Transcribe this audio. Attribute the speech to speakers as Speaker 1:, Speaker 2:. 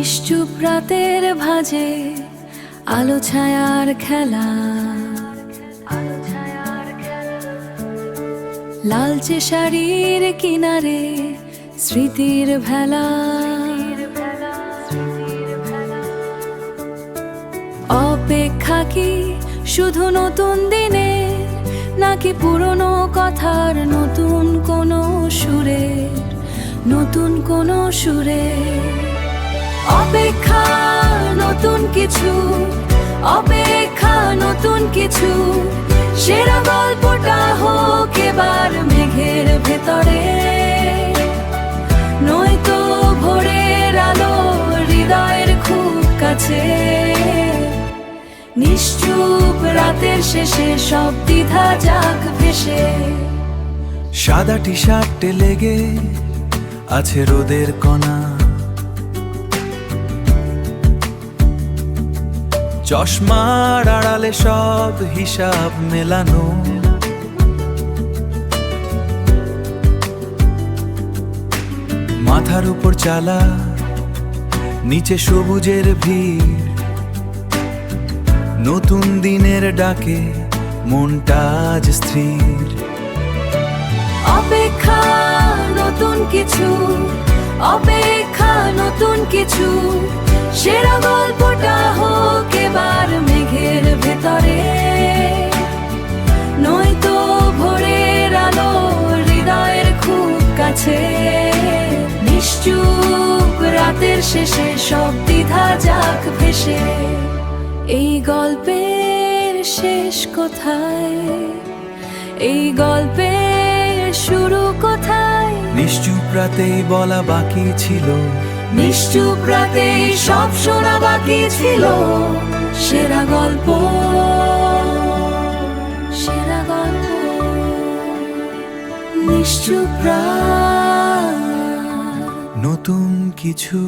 Speaker 1: নিশ্চুপ রাতের ভাঁজে আলো ছায়ার খেলা, লালচে শাড়ির কিনারে স্মৃতির ভেলা। অপেক্ষা কি শুধু নতুন দিনে, নাকি পুরনো কথার নতুন কোনো সুরে, নতুন কোনো সুরে? অপেক্ষা নতুন কিছু, অপেক্ষা নতুন কিছু। সেরা গল্পটা হোক এবার মেঘের ভেতরে, নয়তো ভোরের আলো হৃদয়ের খুব কাছে। নিশ্চুপ রাতের শেষে সব দ্বিধা যাক ভেসে।
Speaker 2: সাদা টি শার্টে লেগে আছে রোদের কণা, চশমার আড়ালে সব হিসাব মেলানো। মাথার উপর চালা, নিচে সবুজের ভিড়। নতুন দিনের ডাকে মনটা আজ স্থির।
Speaker 1: অপেক্ষা নতুন কিছু, অপেক্ষা নতুন কিছু। সেরা গল্পটা হোক এবার মেঘের ভেতরে, নয়তো ভোরের আলো হৃদয়ের খুব কাছে। নিশ্চুপ রাতের শেষে সব দ্বিধা যাক ভেসে। এই গল্পের শেষ কোথায়, এই গল্পের শুরু কোথায়?
Speaker 2: নিশ্চুপ রাতেই বলা বাকি ছিল,
Speaker 1: নিশ্চুপ রাতেই সব শোনা বাকি ছিল। সেরা গল্প, সেরা গল্প, নিশ্চুপ রাত,
Speaker 2: নতুন কিছু।